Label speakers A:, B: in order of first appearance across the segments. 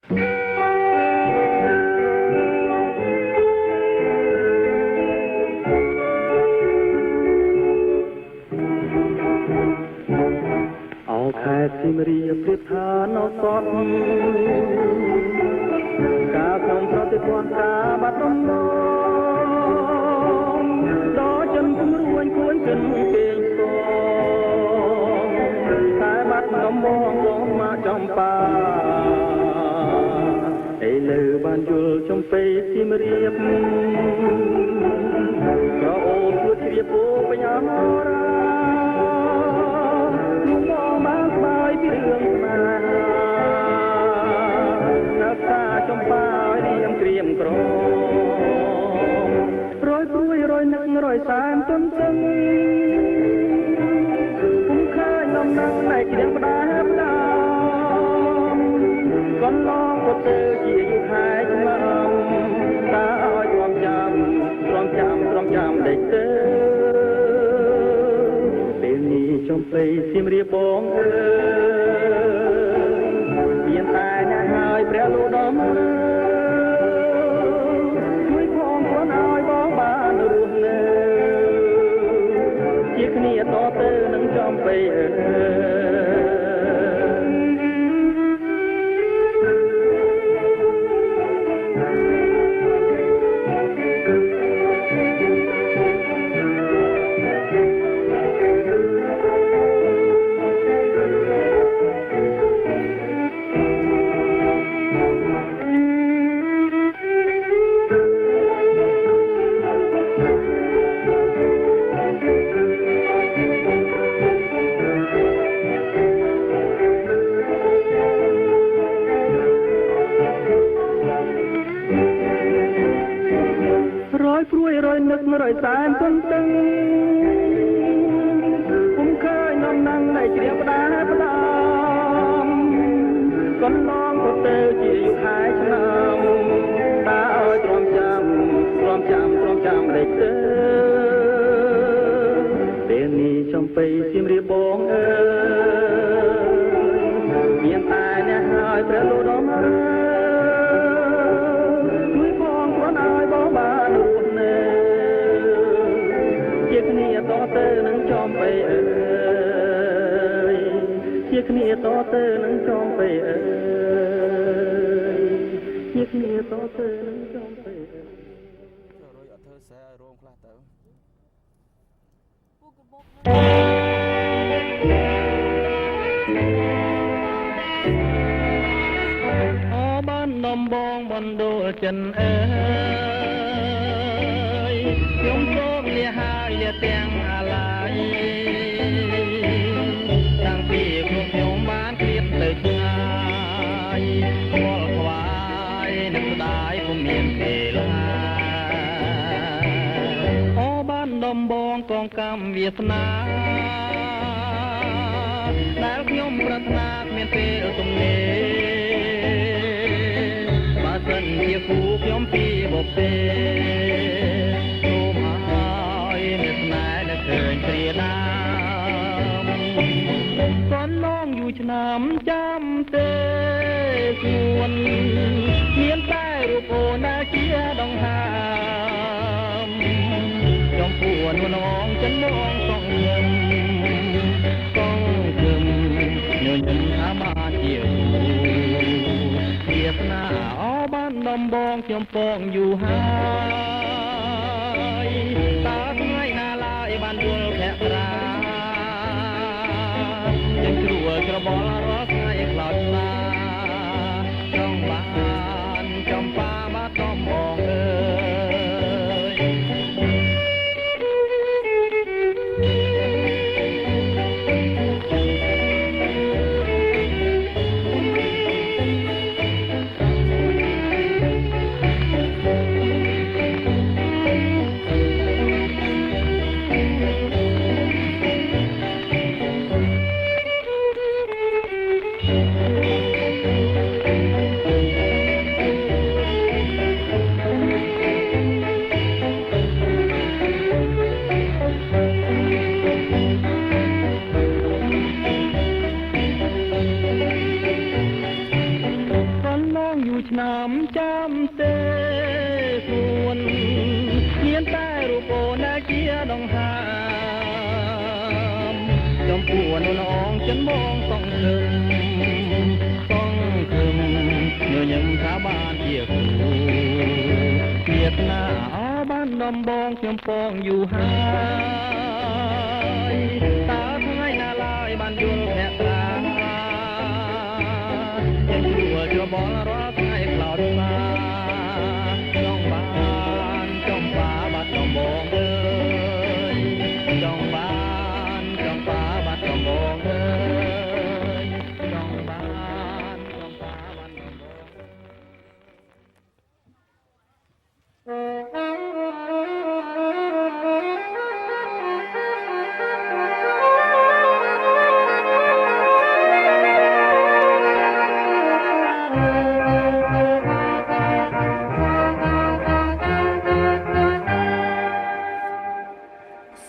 A: អោខែសៀមរាបព្រៀបថាណោសតការក្នុងប្រតិបត្តិការបាត់ដំណងដល់ចិនគំរួញគួនចិនគេងសងតែបាត់ដំបងបងមកចំបាឥឡូវបានយល់ចំពេសៀមរាបក៏អូនជួយជ្រាបពោបញ្ញារាបានស្បាយពីរឿងស្នេហានៅតាចំបារៀងក្រៀមក្ររយព្រួយរយនឹករយសានទន្ទឹងពុំឃើញនំនឹងតែជ្រៀងផ្ដាផ្ដាកន្លងក៏ទៅជាយូរខែឆ្នាំតើឲ្យទ្រាំចាំដេកទៅចំពេសៀមរាបបងអើយមានតែអ្នកហើយព្រះលោដំជួយផងខ្លួនឲ្យបងបានរស់នៅជាគ្នាតទៅនឹងចំពេអើព្រួយរយនឹករយសានទន្ទឹងពុំឃើញនំនឹងតែជ្រាបផ្ដាផ្ដាកន្លងក៏ទៅជាយូរខែឆ្នាំតើឲ្យទ្រាំចាំដេកទៅពេលនេះចំពេសៀមរាបបងអើយមានតែអ្នកហើយព្រះលោដំជួយបងខ្លួនឲ្យបងបានរស់នៅជាគ្នាតទៅនឹងចំពេអើយជាគ្នាតទៅនឹងចំពេអើយជាគ្នាតទៅនឹងចំពេអើយរួយអត់ធ្វើសែឲ្យរោមខ្លះទៅអូបានដំបងបណ្ដូលចិនអើយខ្ញុំសូមលាហើយលាទាំងអាឡាយតាំងពីខ្ញុំបានគ្រៀបទៅឆ្ងាយខ្វល់ខ្វាយនឹងស្ដាយពុំមានពេលហាអូបានដំបងកងកម្មវាសនាដែលខ្ញុំប្រាថ្នាគ្មានពេលទំនេរបើសិនជាគូខ្ញុំពីបបេសូមឲ្យអ្នកស្នេហ៍នឹកឃើញព្រាដាមកន្លងយូរឆ្នាំចាំទេស្ងួនមានតែរូបអូនដែលជាដង្ហើមចំពោះនួនងចិនមកសងញឹមញញឹមថាបានជាវាសនាអបានដំបងខ្ញុំពងយូរហើយតើថ្ងៃណាឡើយបានយល់ភក្រាยังគ្រួច្របល់រាល់ថ្ងៃខ្លោចស្លាចង់បានចំបាមកតំបងអើយ ឆ្នាំចាំទេសួនមានតែរូបអូនដែលជាដង្ហើមចំពោះនៅនងចិនមកសងលឹមសងគឹមញញឹមថាបានជាគ្រូជាស្នាអបានដំបងខ្ញុំពងយូរហើយតើថ្ងៃណាឡើយបានយល់អ្នកត្រាជាជួច្របល់រាល់ថ្ងៃក្លោតសាចង់បានចំបាបាត់ដំបងអើយចង់បានចំបាបាត់ដំបងអើយចង់បានចំបាបាត់ដំបង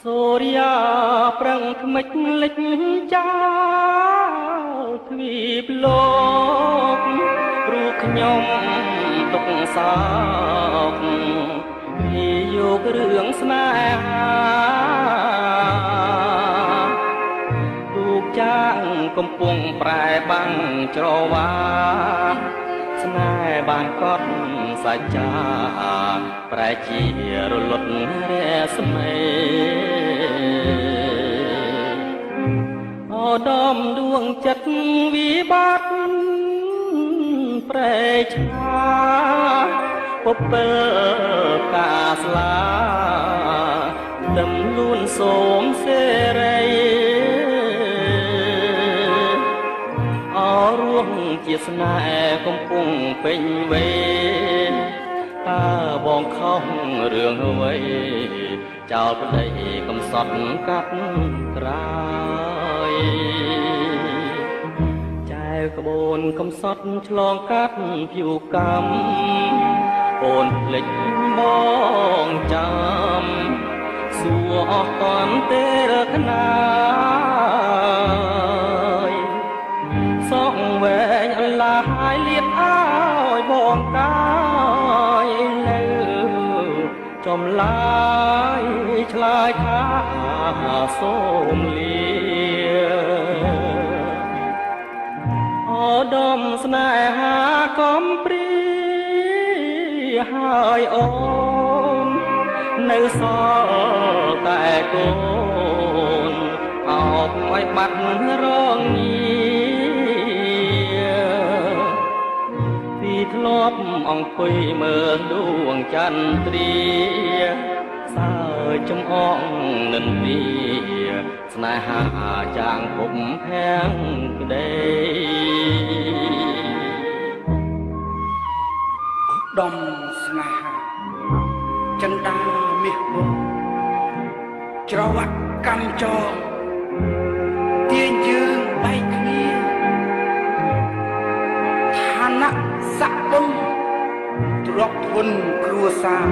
A: សូរិយាប្រឹងថ្មិចលិចចោលទ្វីបលោករូបខ្ញុំទុកសោកពីយករឿងស្នេហារូបចាងកំពុងប្រែបាំងច្រវាស្នេហ៍បានកត់សច្ចាប្រែជារលត់រស្មីអូដំដួងចិត្តវិបត្តិប្រែឆាពើកាស្លាដឹមលួនសូមសេរីអរួមជាស្នេហ៍កំពុងពេញវេនតើបងខំរឿងអ្វីចោលប្តីកំសត់កាត់ក្រោយចែវក្បូនកំសត់ឆ្លងកាត់ភូកម្មអូនភ្លេចបងចាំសួរអស់តាន់ទេរកណាយសងវែងអន្លាយលៀតឲ្យបងកាយនៅចំឡាយឆ្លើយថាសូមលាអូដំស្នេហាកំព្រាហើយអូននៅសល់តែកូនអោបឲ្យបាត់រងងារពីធ្លាប់អង្គុយមើលដួងចន្ទ្រាសើចំអងនិន្ទាស្នេហាចាងភពភាំងក្ដី
B: ដំស្នេហាចិនដាមាសវងច្រវាក់កម្មចងទាញយើងបែកគ្នាឋានៈស័ក្តិបុណ្យទ្រព្យធនគ្រួសារ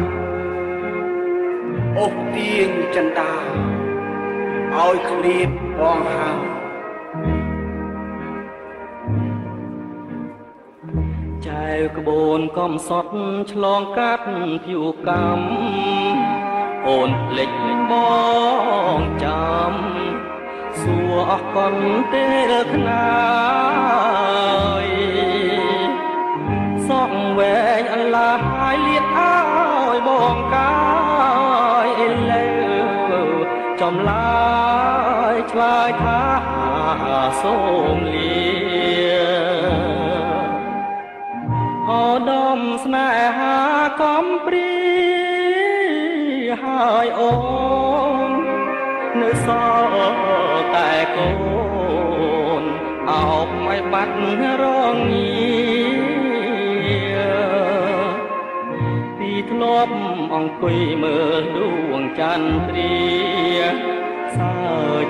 B: អូសទាញចិនដាឲ្យឃ្លាតបងហើ
A: ចែវក្បូនកំសត់ឆ្លងកាត់ភូកម្មអូនភ្លេចបងចាំសួរអស់កនទេរកណាយសងវែងអន្លាយលៀតឲ្យបងកាយឥឡូវចំឡាយឆ្លើយថាសូមលាអូដំស្នេហាកំព្រាហើយអូននៅសល់តែកូនអោបឲ្យបាត់រងងារពីធ្លាប់អង្គុយមើលដួងចន្ទ្រាសើ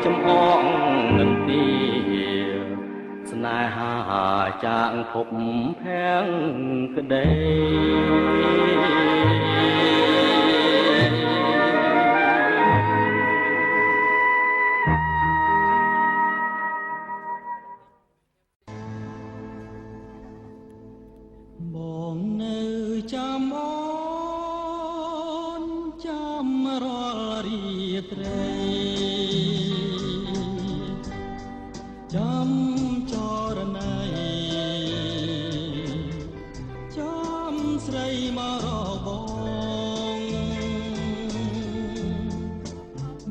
A: ចំអងនិន្ទាស្នេហាចាងភពភាំងក្ដី
C: ម
A: បងនៅចាំអូនចាំរាល់រាត្រីចាំចរណៃចាំស្រីមករក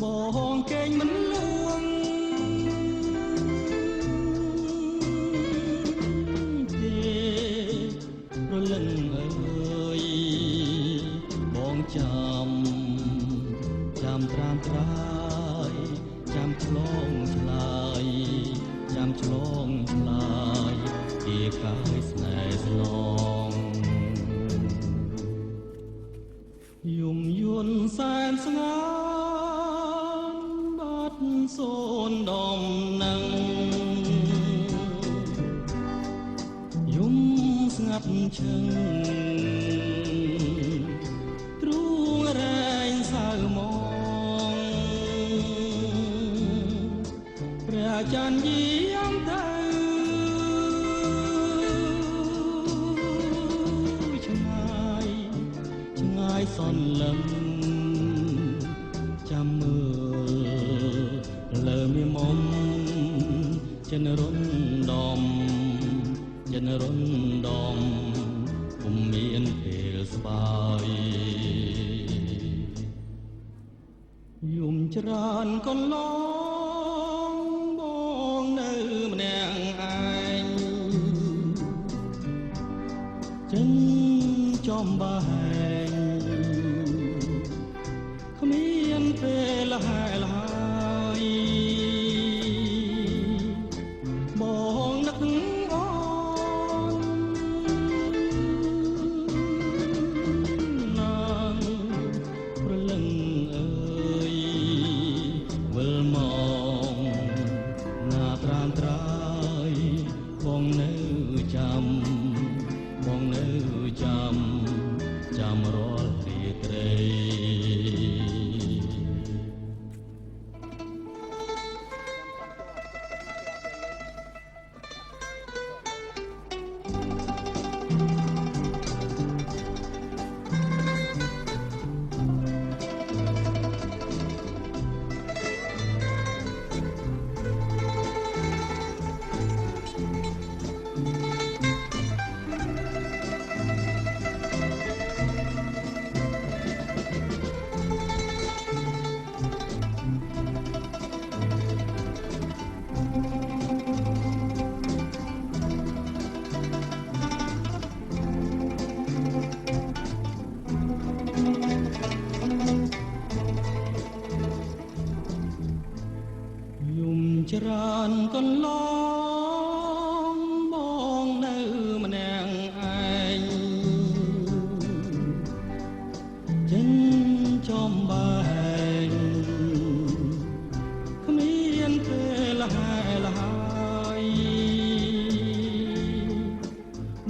A: បងគេងមិនលួងទេរលឹងអើយបងចាំត្រាំត្រាយចាំឆ្លងឆ្លើយចាំឆ្លងឆ្លើយពីកាយស្នេហ៍ស្នងយំយន់សែនស្ងាត់បាត់សូនដំណឹងយំស្ងាត់ឈឹងទ្រូងរែងសៅមកព្រះច័ន្ទយាងទៅឆ្ងាយសន្លឹមចាំមើលលើមេមុំចិនរុនដំពុំមានពេលស្បាយ យំច្រើនកន្លងបងនៅម្នាក់ឯងចិនចំបែងគ្មានពេលហែលហើយបងនឹកអូនណាងព្រលឹងអើយវិលមកណាត្រានត្រាយបងនៅចាំរាល់រាត្រីច្រើនកន្លងបងនៅម្នាក់ឯងចិនចំបែងគ្មានពេលហែលហើយ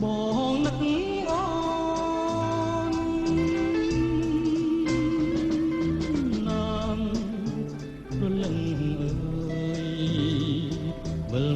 A: បងនឹកអូនណាងព្រលឹងអើយវិល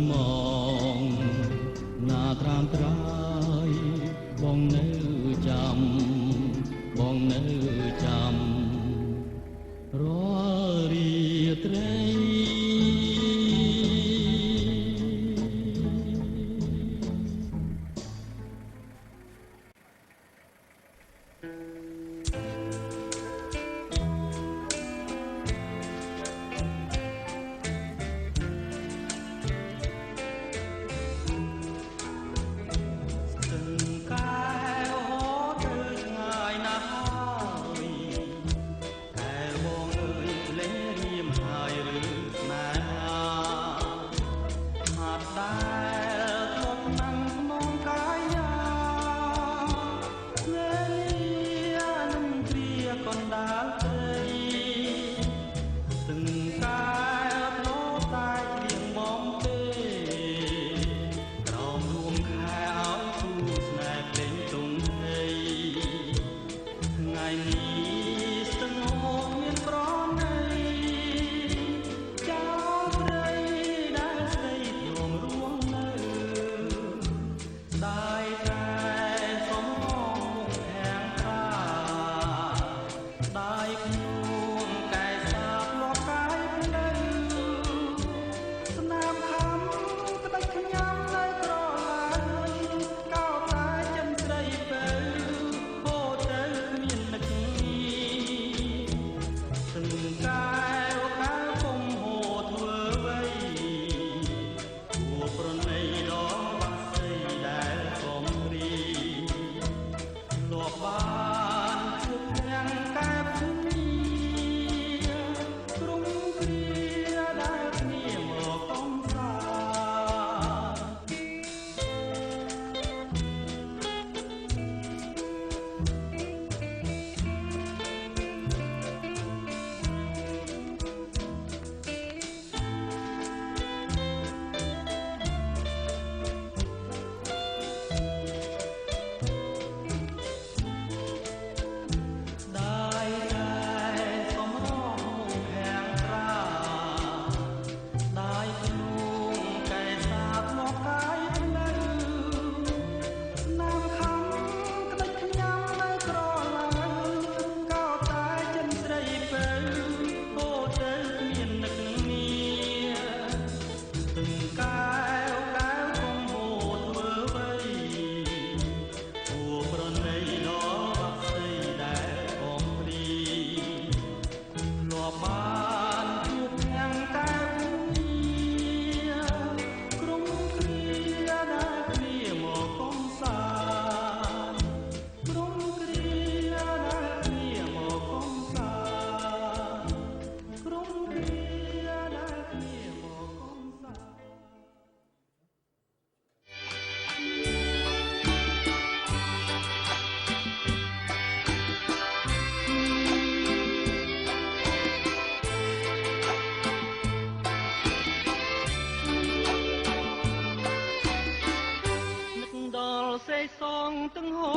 A: សងទាំងហូ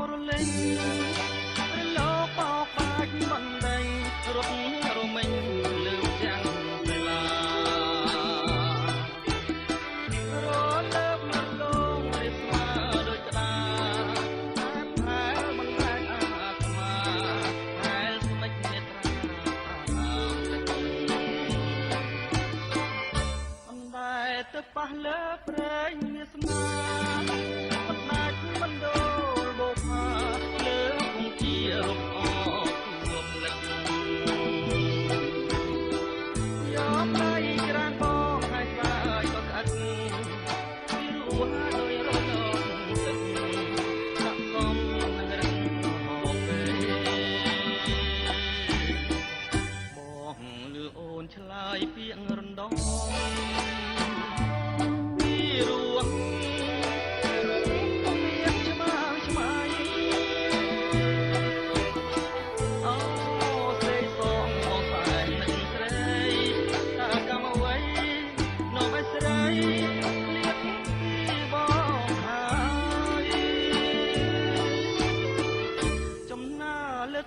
A: រលេងរលោកបោកបាច់បណ្ដេញរត់រមិញលើទាំងពេលឡារលើកមកលងរិះស្មើដូចក្តាហែលមិនលែងអាត្មាហែលស្មិចនេត្រាអណ្ដែតទៅប៉ះលើព្រែងមានស្មាមិនដាច់មិនដូលបោកហាលើគង់ជារំអករំលឹកយកដៃក្រានបងហើយស្អាយក៏ស្អិតពីរੂដោយរត់ទឹកដាក់កំនឹងរឹងហោពេលបងលឺអូនឆ្លើយពាក្យរំដងពីរួង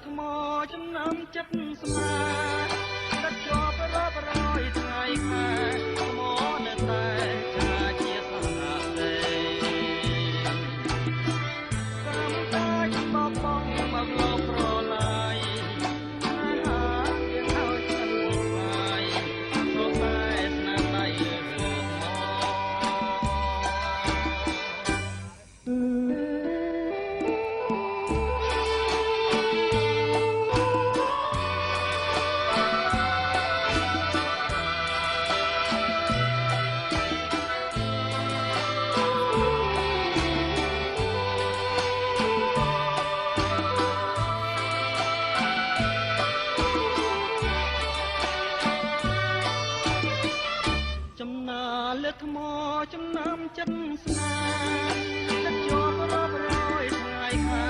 A: ថ្មចំណាំចិត្តស្មាដឹកជាប់រាប់រយថ្ងៃខែថ្មនៅតែចាជាសាសេតាមតាចបបងមកលោប្រឡាយហើយយើងឲ្យស្និទ្ធស្នាយព្រោះតែស្នាដៃលោកលើថ្មចំណាំចិត្តស្នាដឹកជាប់រាប់រយថ្ងៃខែ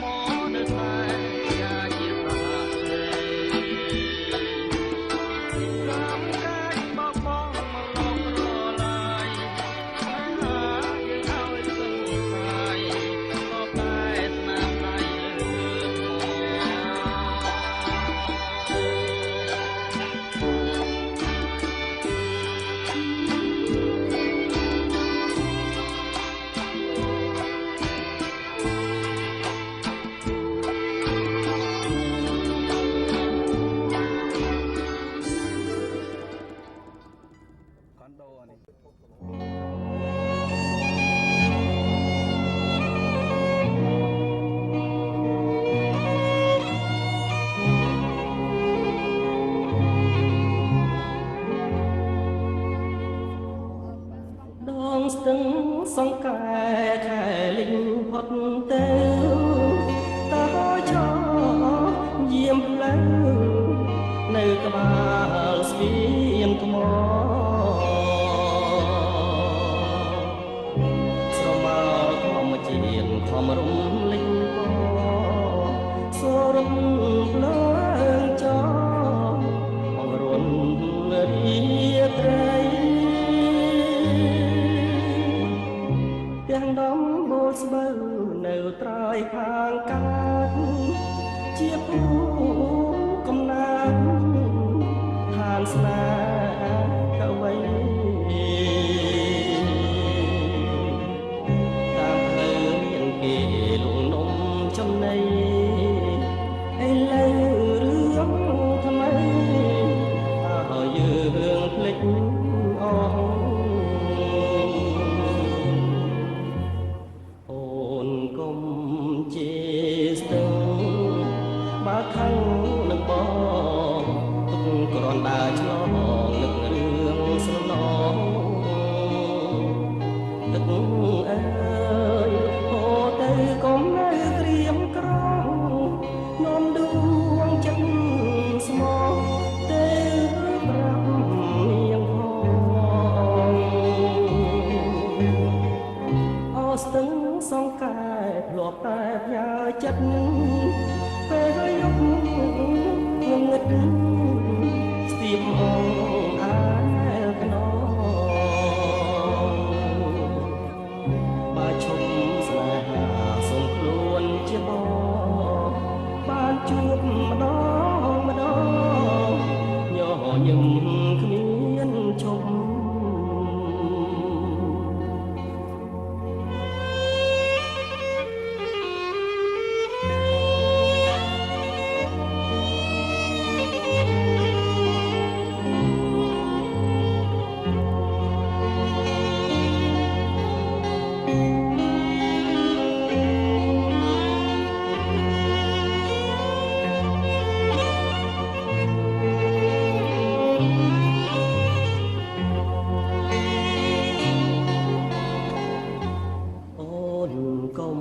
A: មកនៅតែជាជាសាសេតាមកាយបបងមកលងរឡាយហើយយើងឲ្យសង្ស័យក៏តែស្នាមដៃស្ទឹងសង្កែខែលិញផុតទៅតើចោយាមផ្លូវនៅក្បាលស្ពានថ្មស្រមោលធម្មជាតិធម្មរំលេចពសូរំលើងចោអងរុនរីត្រីទាំងដំបូលស្បូវនៅត្រើយខាងកាត់ជាពូកំណាត់ឋានស្នេហ៍កវីតាមផ្លូវមានគេលងនំចំណៃឥឡូវរឿងថ្មីហើយយើងភ្លេចអស់គុំជាស្ទឹងបើខឹងនឹងបងទុកគ្រាន់ដើរឆ្លងនឹករឿងស្រណងទឹកអើយហូរទៅកុំនៅក្រៀមក្រងនាំដួងចិត្តស្មោះទៅប្រាប់នាងផងអូស្ទឹងសង្កែធ្លាប់តែផ្ញើចិត្តពេលយប់ងងឹតស្ទាបអងអាយខ្នងបើឈប់ស្នេហា កុំ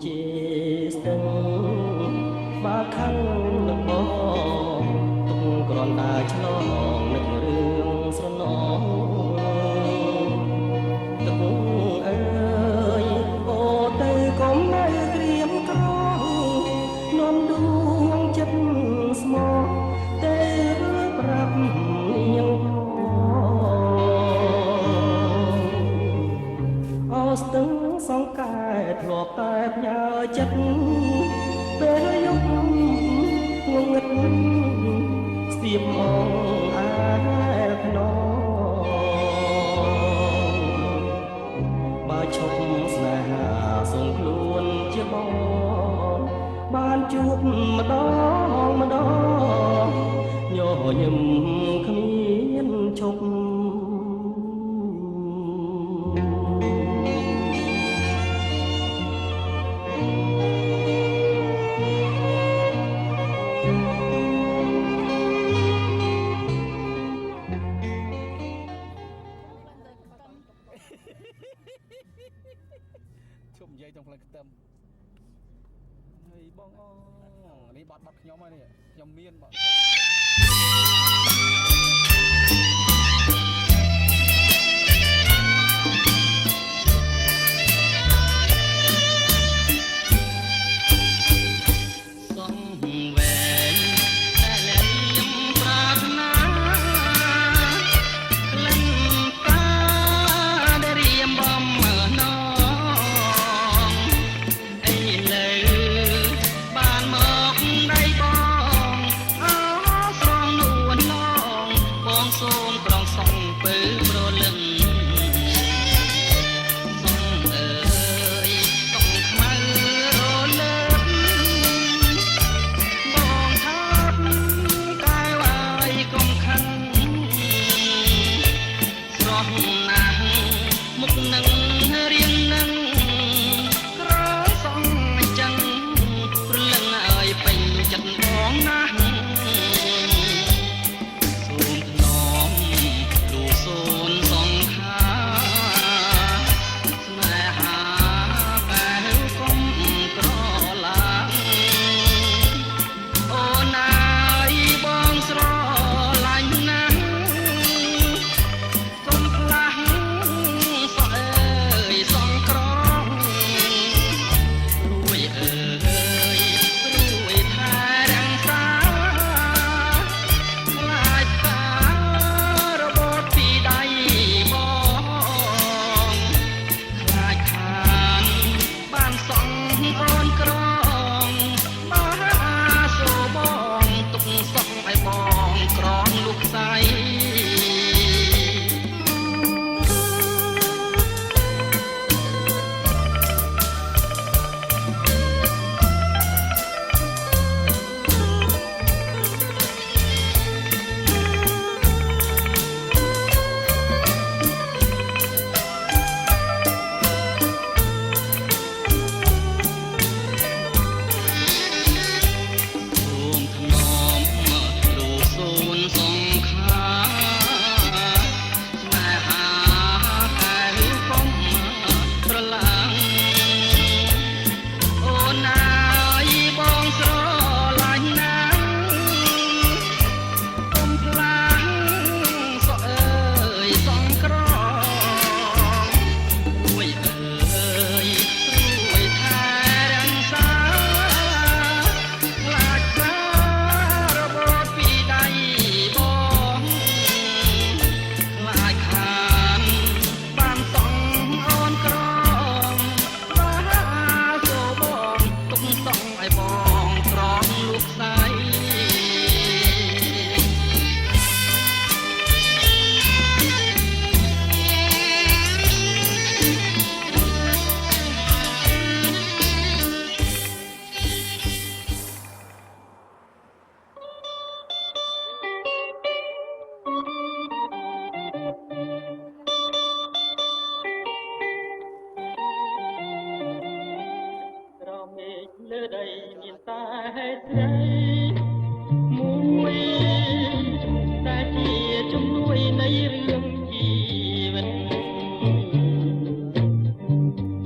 A: ជាស្ទឹងបើខឹងនឹងបងទុកគ្រាន់តែឆ្លងនឹងរឿងស្រណងទឹកអើយអូទៅកុំនៅក្រៀមក្រនាំដួងចិត្តស្មោះតែប្រាប់នាងអូស្ទឹងសង្កែធ្លាប់តែផ្ញើចិត្តពេលយប់ងងឹតស្ទាបមកអាខ្នងបើឈប់ស្នេហាសូមខ្លួនជាបងបានជួបម្ដងម្ដងញញឹមគ្មានឈប់
C: ជុំនិយាយtrongផ្លូវខ្ទឹមហើយបងអូនេះបាត់ខ្ញុំហើយនេះខ្ញុំមានបាត់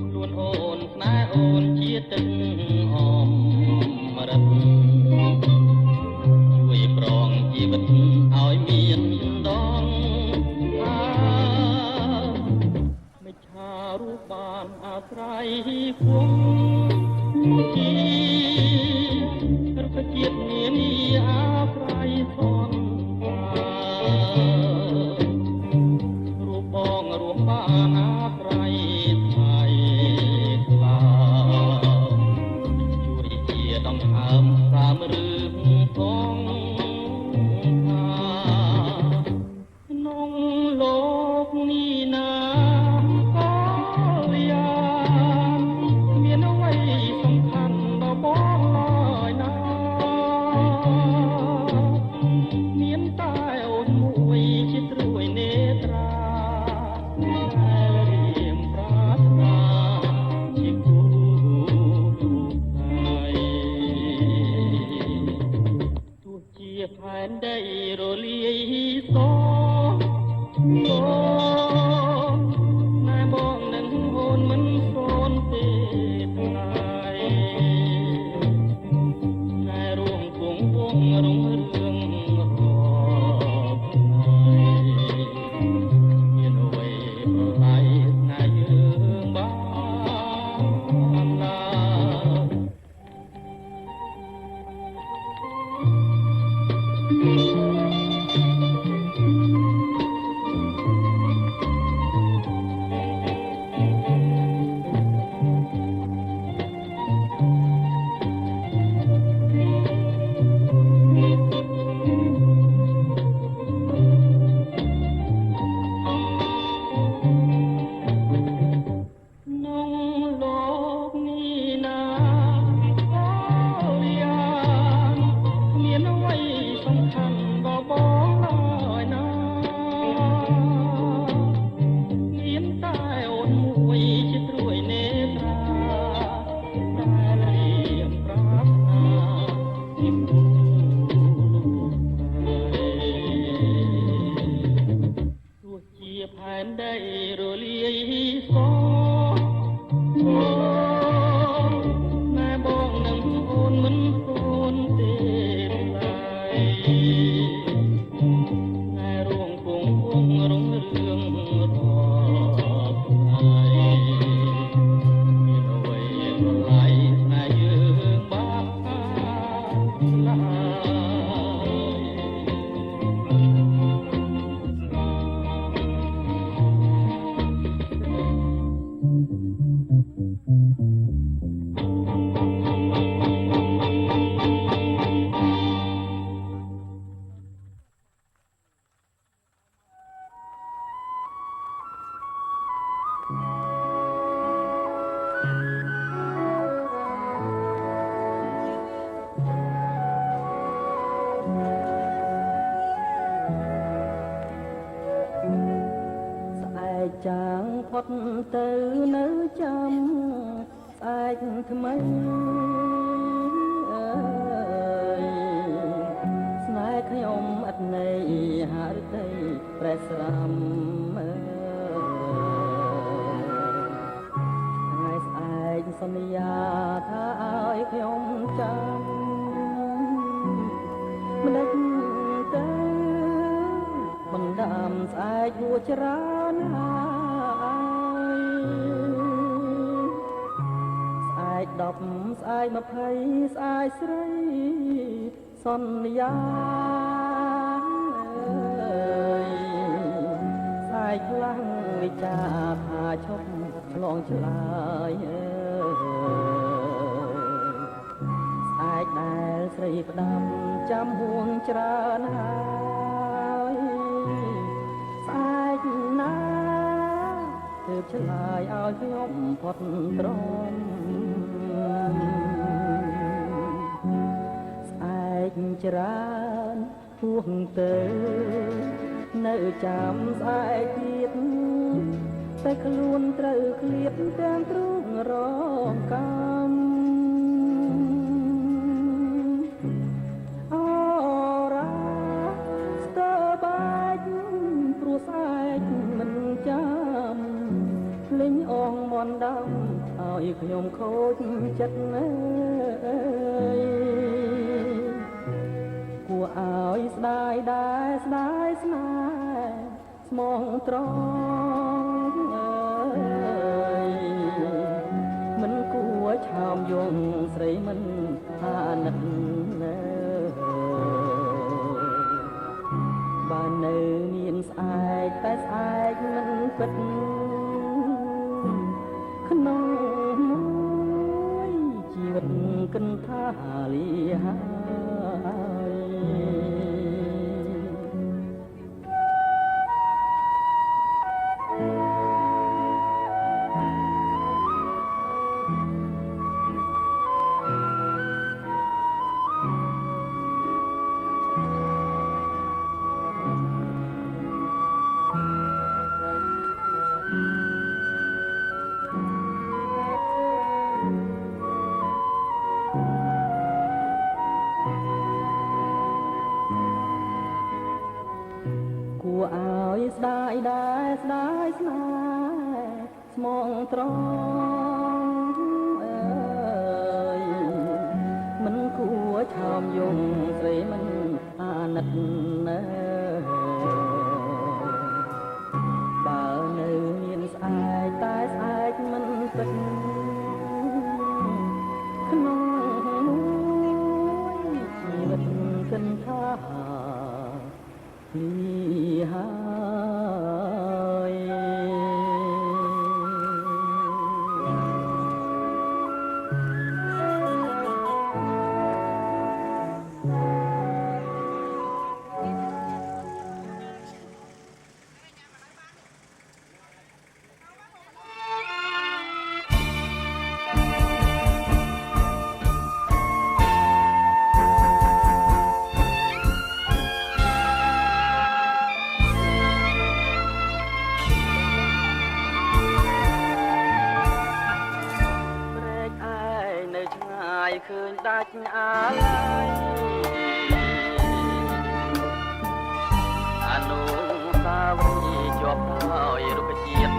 C: ខ្លួនអូនស្នេហ៍
A: អូនជាទឹកអមរឹកជួយប្រងជីវិតឲ្យមានដងមិនឆារូបបានអាស្រ័យគង់ជារកជាតិនានាអាស្រ័យសនរូបបងរួមបានអាស្រ័យថ្លៃថ្លាជួយជាដង្ហើមសាមរឿងផងថាក្នុងលោកនេះណាក៏យ៉ាងមានអ្វីសំខាន់ដល់បងឡើយណាមានតែអូនមួយជាត្រួយនេត្រាដែលរៀមប្រាថ្នាជាគូហើយទោះជាផែនដីរលាយសណែបងនឹងអូនមិនសូនទេថ្លៃណែរួមគង់វងរុងរឿងរកមានអ្វីប្រឡាយណែយើងបានឡើចាងផុតទៅនៅចាំស្អែកថ្មីអើយស្នេហ៍ខ្ញុំឥតន័យហារិតីប្រេះស្រាំអើយថ្ងៃស្អែកសន្យាថាឲ្យខ្ញុំចាំមិនដេចទៅបណ្ដាំស្អែកហួច្រើនហើយស្អែក10ស្អែក20ស្អែកស្រីសន្យាស្អែកខ្លាំងវិចាថាឈប់ឆ្លងឆ្លើយស្អែកដែលស្រីផ្ដាំចាំហួងច្រើនហើយស្អែកណាទើបឆ្លើយឲ្យខ្ញុំផុតទ្រាំស្អែកច្រើនហួងទៅនៅចាំស្អែកទៀតតែខ្លួនត្រូវឃ្លាតទាំងទ្រូងរងកម្មអូរ៉ាស្ទើបាច់ព្រោះស្អែកមិនចាំលេងអងមន់ដំឲ្យខ្ញុំ ខូចចិត្តអើយគួរឲ្យស្ដាយដែរស្ដាយស្នេហ៍ស្មងត្រង់អើយមិនគួរឆោមយងស្រីមិនអាណិតណាបើនៅមានស្អែកតែស្អែកមិនពិតក្នុងមួយជីវិតកិនថាលីហើយគួរឲ្យស្ដាយដែរស្ដាយស្នេហ៍ស្មងត្រង់អើយមិនគួរឆោមយងស្រីមិនអាណិតណាបើនៅមានស្អែកតែស្អែកមិនពិតក្នុងមួយជីវិតកិនថាហើយឃើញដាច់អាឡ័យអនុស្សាវរីយ៍ជាប់ហើយរុក្ខជាតិ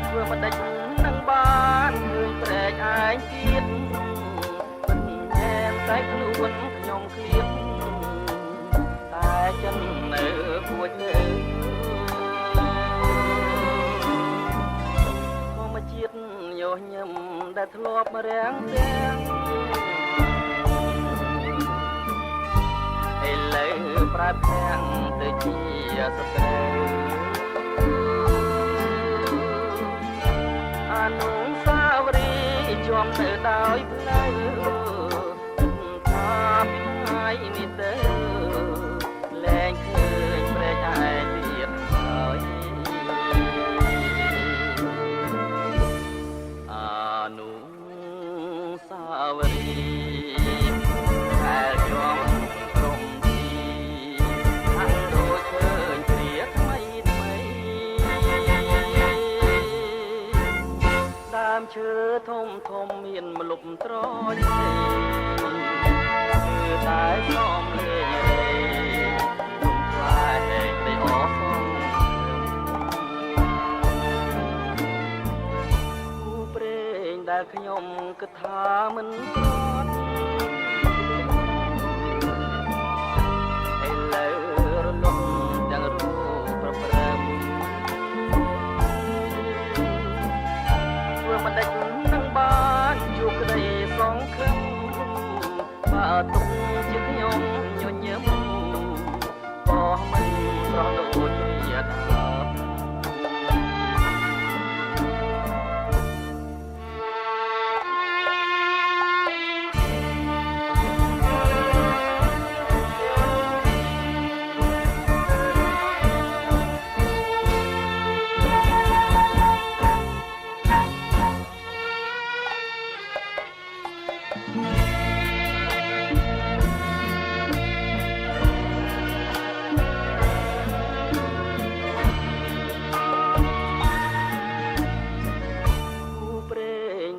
A: ធ្វើមិនដេចនឹងបានឃើញព្រែកឯងទៀតមិនអែមតែខ្លួនខ្ញុំឃ្លៀតតែចិននៅពួចលើជាតិយោញឹមដែលធ្លាប់រាំងទាំងឥឡូវប្រែប្រាំងទៅជាសត្រូវអនុស្សាវរីយ៍ជាប់នៅដោយផ្លូវថាពីថ្ងៃនេះទៅលែងឃើញព្រែកឯងទៀតហើយសាវរីយ៍ដែលជាប់ក្រុមទីខាងដូចឃើញព្រាថ្មីថ្មីដើមឈើធំធំមានម្លប់ត្រជាគឺតែសំលេងរេទុំខ្លាយតែអស់ផងដែលខ្ញុំគិតថាមិនប្រត់ឥឡូវរលំទាំងរូបប្រព្រឹត្តធ្វើមិនដេចនឹងបានជួបក្តីសងខឹមបើទុកជាខ្ញុំញញឹមក៏មិនប្រោះដូចជាដើម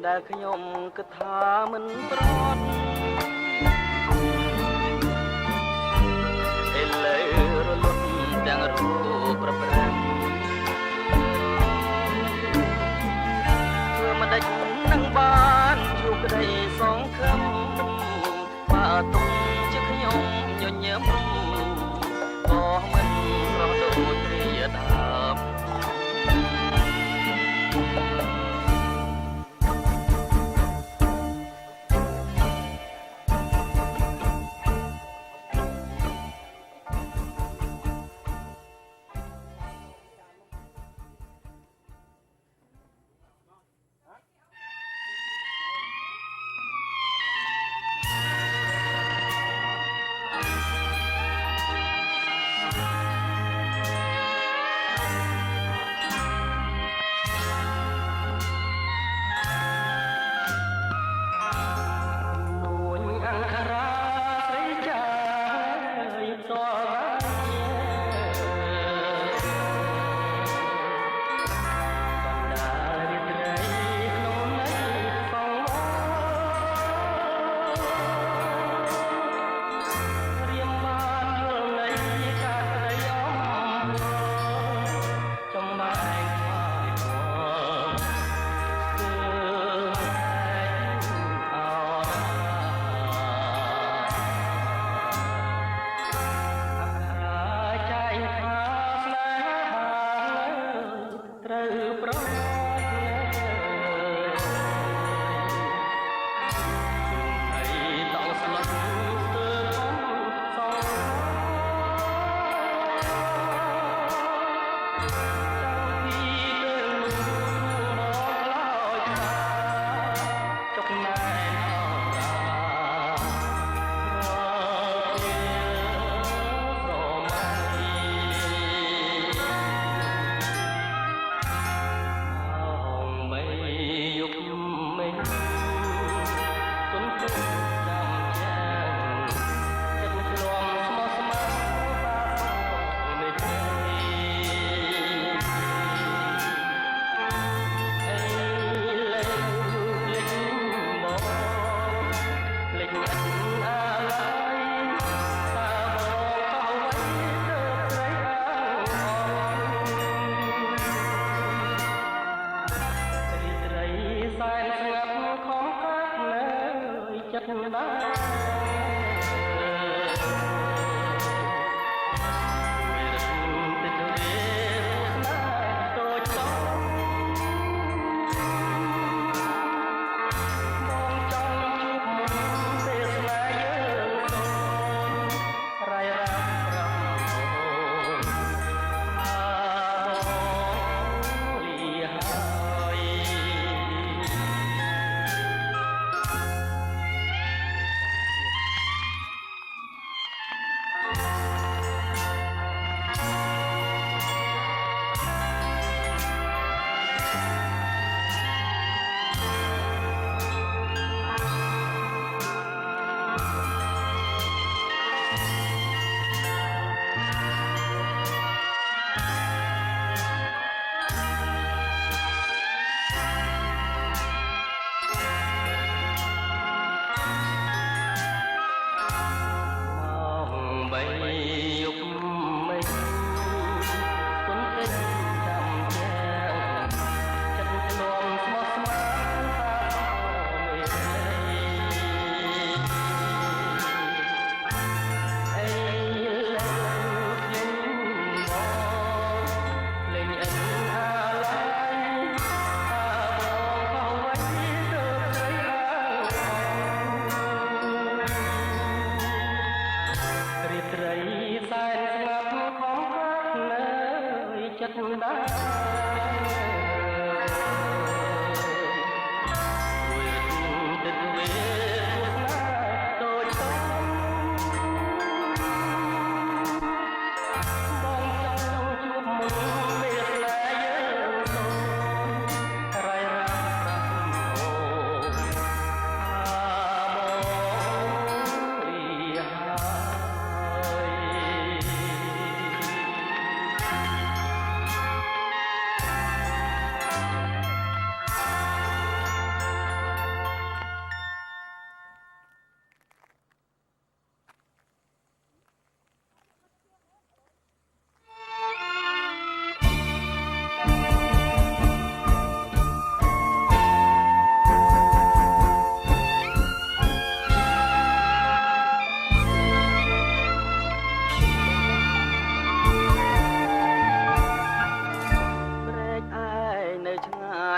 A: ដែលខ្ញុំគិតថាមិនប្រត់ឥឡូវរលត់ទាំងរូបប្រព្រឹត្ត ញញឹមក៏មិនប្រោះដូចព្រាដើម ក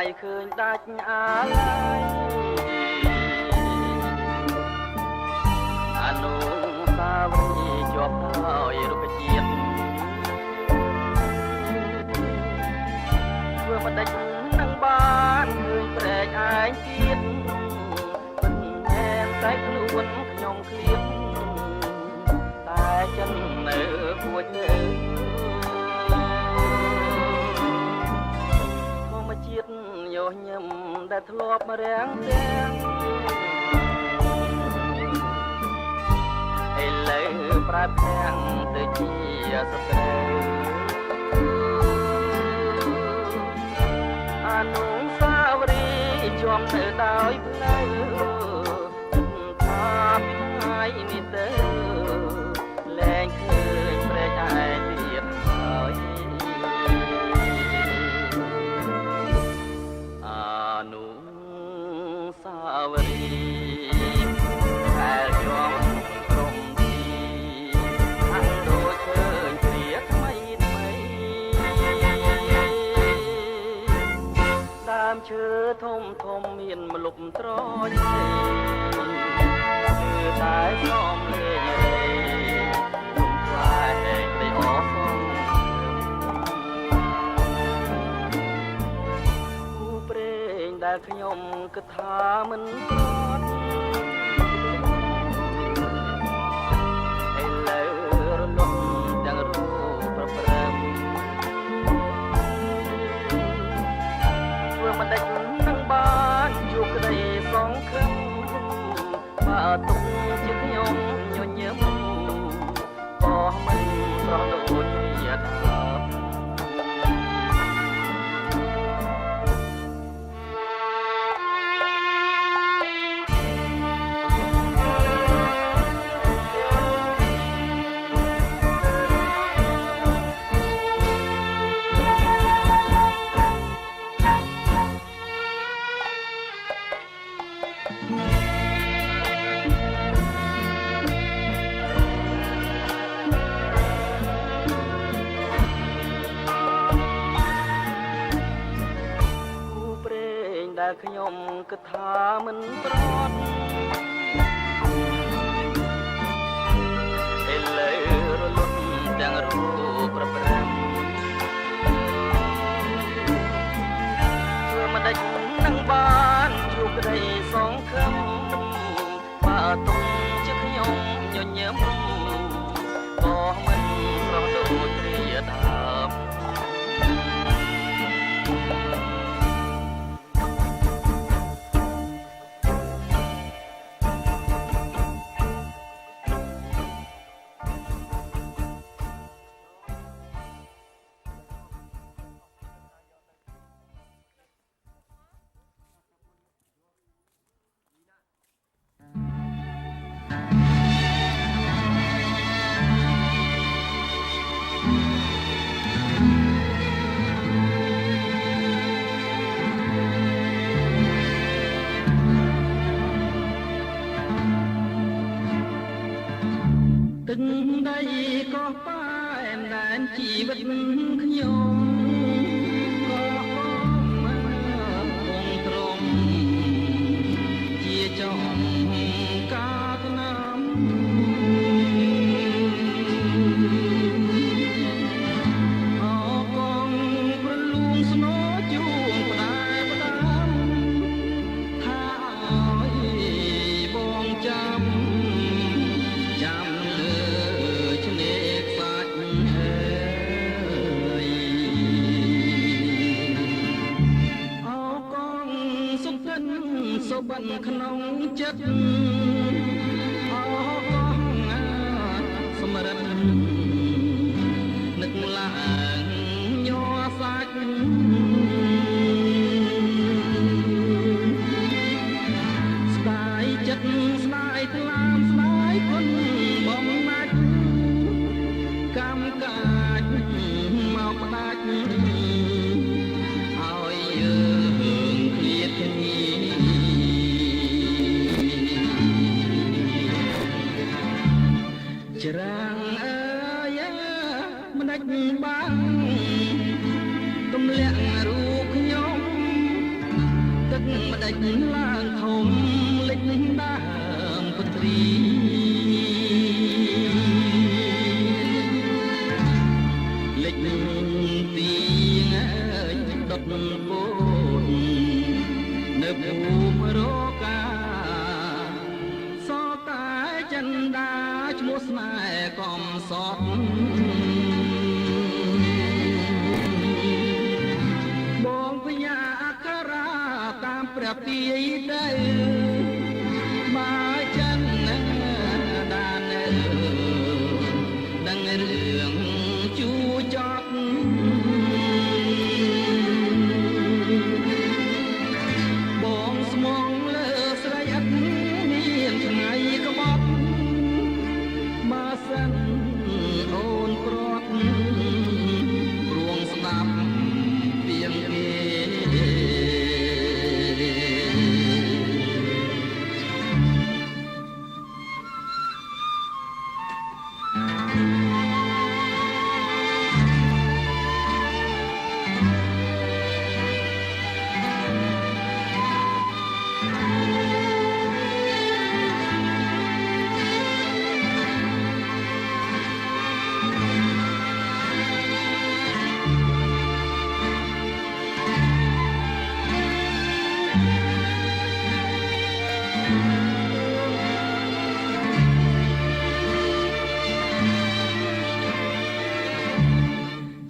A: យឃើញដាច់អាឡ័យអនុស្សាវរីយ៍ជាប់ដោយរុក្ខជាតិធ្វើមិនដេចនឹងបានឃើញព្រែកឯងទៀតមិនមែនតែខ្លួនខ្ញុំឃ្លៀងតែចិននៅពួចទៅធម្មជាតិយោញឹមដែលធ្លាប់មករាំងទាំងឥឡូវប្រែផ្ទាំងទៅជាសត្រូវអនុស្សាវរីយ៍ជាប់ទៅដោយផ្លូវថាពីថ្ងៃនេះទៅលែងឃើញព្រែកឯទៀតហើយអនុស្សាវរីយ៍ដែលជាប់ក្រុមទីហាក់ដូចឃើញព្រាថ្មីថ្មីដើមឈើធំធំមានម្លប់ត្រជាគឺតែសំលេងរេខ្ញុំខ្លាចតែអស់គូព្រេងដែលខ្ញុំគិតថាមិនប្រត់ឥឡូវរលត់ទាំងរូបប្រព្រឹត្តធ្វើមិនដេចនឹងបានជួបក្តីសង្ឃឹមបើទុកជាខ្ញុំញញឹមក៏មិនស្រស់ដូចជាដើមដែលខ្ញុំគិតថាមិនប្រត់ឥឡូវរលត់ទាំងរូបប្រព្រឹត្តធ្វើមិនដេចនឹងបានជួបក្តីសង្ឃឹមបើទុកជាខ្ញុំញញឹមក៏មិនស្រស់ដូចព្រាដើមទឹកដីក៏ប៉ែនដែនជីវិតខ្ញុំក៏មកគង់ទ្រង់ជាចំការណាំអកងប្រលួងស្នោជួងផ្ដាយផ្ដាំថាឲ្យបងចាំសុបិនក្នុងចិត្តអរកងសម្រិតនឹកឡើងញ័រសាច់ស្ដាយចិត្តស្ដាយថ្លាមស្ដាយគុណបំណាច់កម្មកាចមកផ្ដាច់ឲ្យយើងឃ្លាតគ្នាច្រាំងអើយមិនដាច់បាំងទម្លាក់ ចឡើងធំលេចដើមពុទ្រីលេចទៀងដុតពោតនៅភូមិរកាសតែចិនដាឈ្មោះស្នេហ៍កំសត់បងពញ្ញាអក្ខរាតាមព្រះពាយទៅបើចិនដានដឹងរឿងជួចត់បងស្មងលើស្រីអត់មានថ្ងៃក្បត់បើសិនអូនព្រាត់ព្រួងស្ដាប់ពីងគេ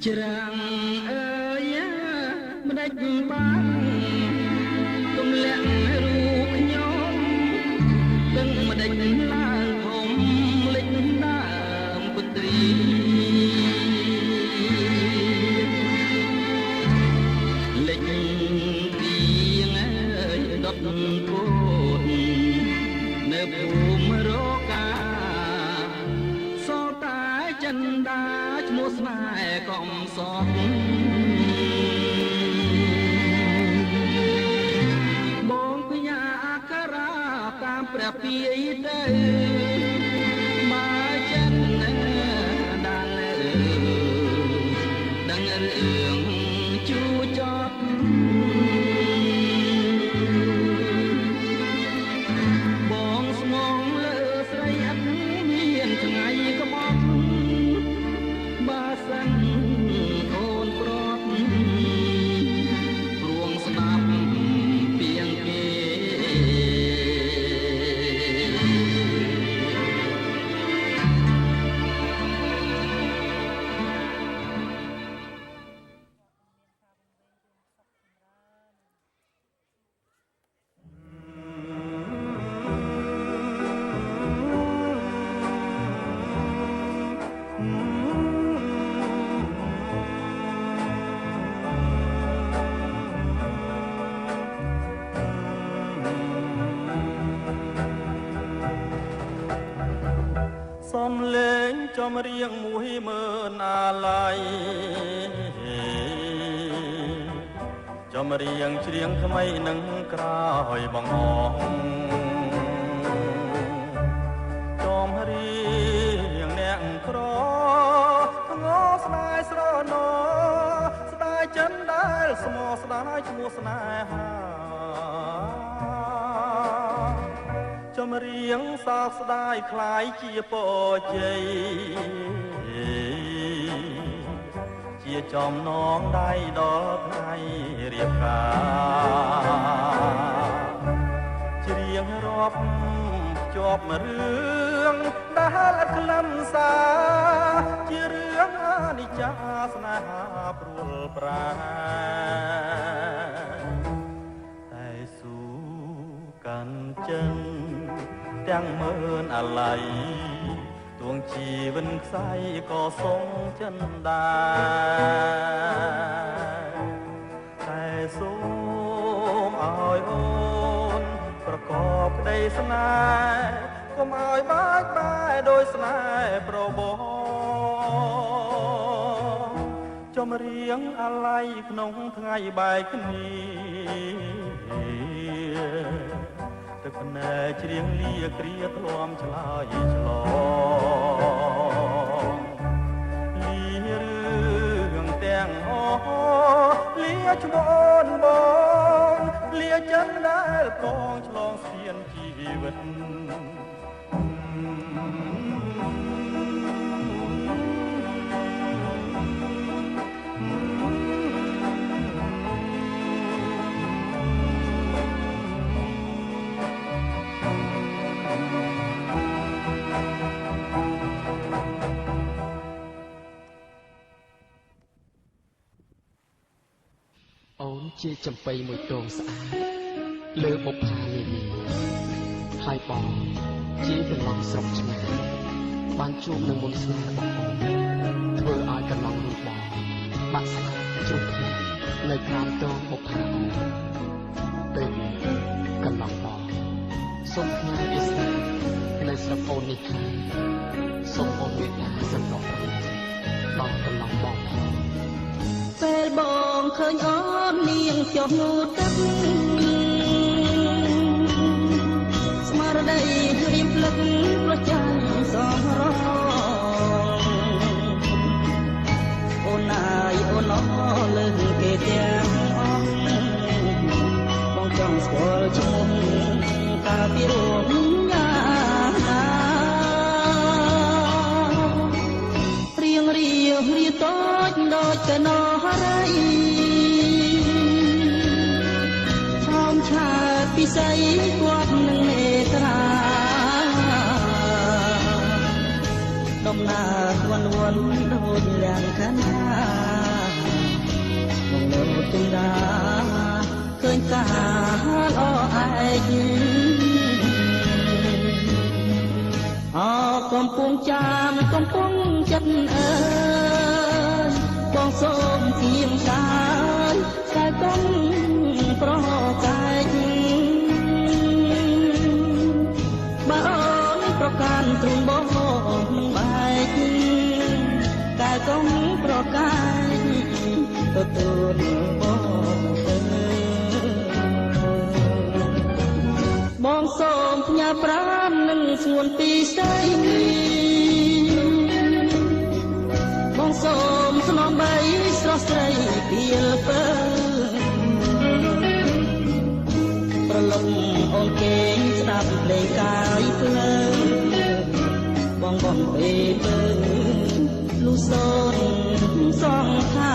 A: ច្រាំងអើយមិនដេចបានទម្លាក់រូបខ្ញុំដឹងមិនដេចឡើងធំលេចដើមពុទ្រីលេចទៀងដុតពោតនៅភូមិរកាសតែចិនដាឈ្មោះស្នេហ៍កំសត់បងពញ្ញាអក្ខរាតាមព្រះពាយទៅបើចិនដានដឹងរឿងជួចត់បងស្មងលើស្រីអត់មានថ្ងៃក្បត់បើសិនអូនព្រាត់ព្រួងស្ដាប់ពីងគេ
D: សំលេងចំរៀងមួយមើលណាឡៃចំរៀងច្រៀងថ្មីនឹងក្រោយបងអងចំរៀងអ្នកក្រងស្នេហ៍ស្រណោស្ដាយចិនដែលស្មោះស្ដាយឈ្មោះស្នេហាចំរៀងសោកស្ដាយคล้ายជាពរជ័យជាចំណងដៃដល់ថ្ងៃរៀបការច្រៀងរាប់ជាប់រឿងដែលក្លិនសារជារឿងអនិច្ចាស្នេហាព្រួលប្រាតែស៊ូកាន់ចិនទាំងមើលអាឡ័យទួងជីវិនខ្សែក៏សុំចិនដែរតែសូមឲ្យអូនប្រកបក្តីស្នេហ៍កុំឲ្យបាច់បែកដោយស្នេហ៍ប្របងចំរៀងអាឡ័យក្នុងថ្ងៃបែកគ្នាទឹកភ្នែកច្រៀងលាគ្រាធ្លាំឆ្លើយឆ្លងលារឿងទាំងអស់លាឈ្មោះបងលាចិនដែរ កងឆ្លងស្ពានជីវិត
E: អូនជាចំបៃមួយទងស្អាតលើបុប្ផានានាហើយបងជាកន្លងស្រុកឆ្ងាយបានជួបនឹងមុនស្នេហ៍របស់អូនធ្វើឲ្យកន្លងនោះបងបាក់ស្នាជ្រុះភ្នែកនៅក្រោមទងបុប្ផាអូនពេលនេះកន្លងបងសូមផ្ញើអេស្តានៅស្រុកអូននេះខាងសូមអូនមេត្តាសម្រាប់ដល់កន្លងបងផង
A: ពេលបងឃើញអូននាងចុះនូទឹកស្មារតីរៀបភ្លឹកប្រចាំសងរងអូនណាយអូនអលើគេទាំងអស់បងចង់ស្គាល់ឈ្មោះកាលពីរួមយ៉ាងណារៀងរៀតូចដូចកណោរីឆោមឆាតពិសីគាត់នឹងនេត្រាដំណើរវ័នដូចយ៉ាងខាណាមកលើទិរាឃើញកាល្អឯកអកំពុងចាំកំពុងចិត្តអើយបងសូមគៀងកាយតែកុំប្រកាយបើអូនប្រកាន់ទ្រង់បងនឹងបែកតែកុំប្រកាយទទួលបងទៅបងសូមផ្ញើប្រាំនឹងស្ងួនពីស្ដីបងសូមស្នំបីស្រស់ស្រីពីលពើប្រលឹងអូនគេស្ដាប់ភ្លេងកាយភ្លើបងបងពេលពើលុសូនសងខា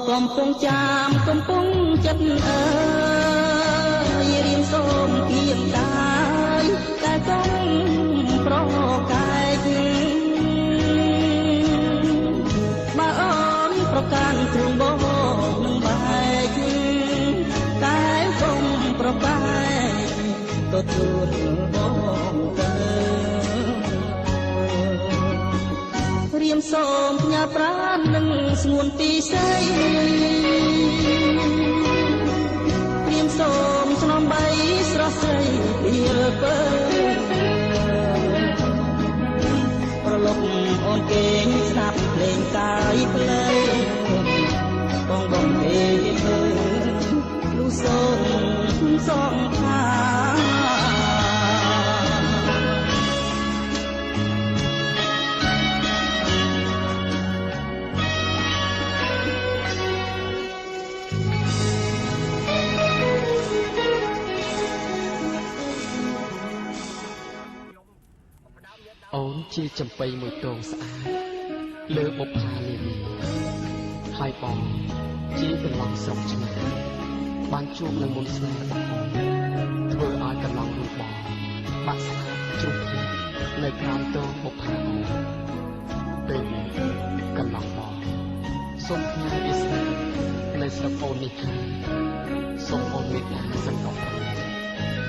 A: កំពុងចាំកំពុងចិត្តអើយរៀនសូមគៀងកាយតែកុំប្រកាយបើអូនប្រកាន់ទ្រង់បងនឹងបែកតែកុំប្រកាយទទួលបងទៅរៀមសូមផ្ញើប្រាណនឹងស្ងួនពីស្ដីរៀមសូមស្នំបីស្រស់ស្រីពីលពើប្រលប់អូនគេស្ដាប់ភ្លេងកាយភ្លើបងបងទេមើលលុសូនសងខា
E: អូនជាចំបៃមួយទងស្អាតលើបុប្ផានានាហើយបងជាកន្លងស្រុកឆ្ងាយបានជួបនឹងមុនស្នេហ៍របស់អូនធ្វើឲ្យកន្លងនោះបងបាក់ស្នាជ្រុះភ្នែកនៅក្រោមទងបុប្ផាអូនពេលនេះកន្លងបងសូមផ្ញើអេស្តានៅស្រុកអូននេះខាងសូមអូនមេត្តាសម្រាប់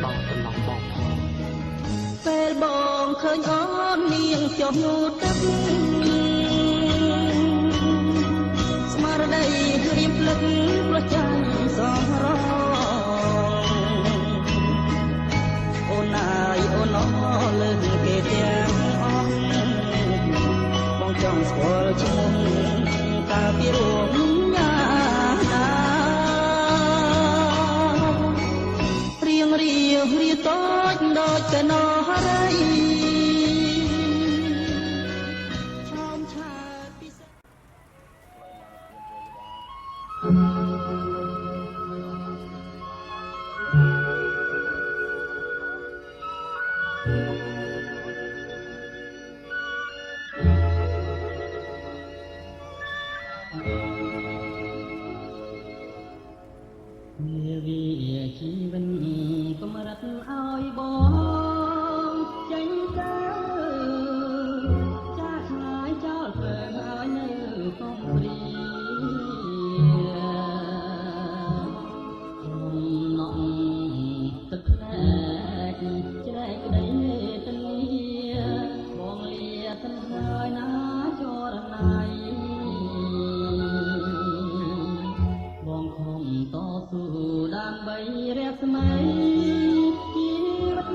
E: ដល់កន្លងបងផង
A: ពេលបងឃើញអូននាងចុះនូទឹកស្មារតីរៀបភ្លឹកប្រចាំសងរង តូចដូចតែនរៃឆោមឆាយពិសេស វាជីវិតកំរិតឲ្យបងចេញទៅចាស់ឆ្ងាយចោលព្រើឲ្យនៅកុំព្រានំទឹកភ្នែកច្រែកក្តីទៅបងលាទៅហើយណាចរណៃបងខំតស៊ូដើម្បីរកស្មៃជីវិត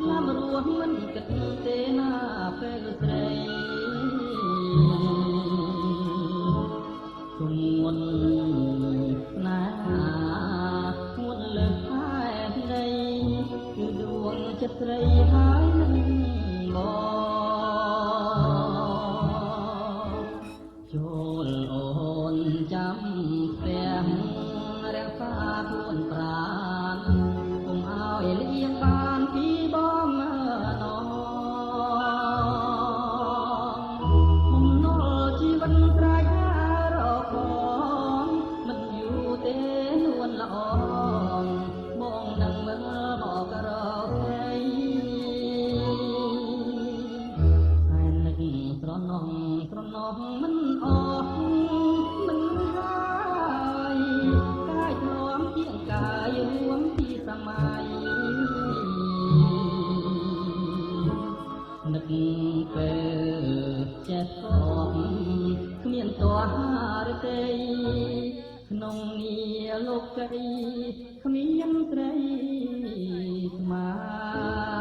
A: ឡាំរស់មិនគិតទេណាពេលស្រីគុំមុនណាមុនលើកខែដីគឺដួងចិត្តស្រីហើយនឹងបងចូលអូនចាំផ្ទះរក្សាខ្លួនប្រាណកុំឲ្យលៀងបានពីបងណបំណុលជីវិតត្រៃហារកមិនយូរទេនួនល្អបងនឹងមើលមករកស្រីហើយនឹកស្រណោះមិនអស់មិនហើយកាយធ្លាប់ជាងកាយរួមពីសម័យនឹកពេលចេះស្គប់គ្មានតោះរទេក្នុងងារលោកស្រីគ្មានស្រីស្មើ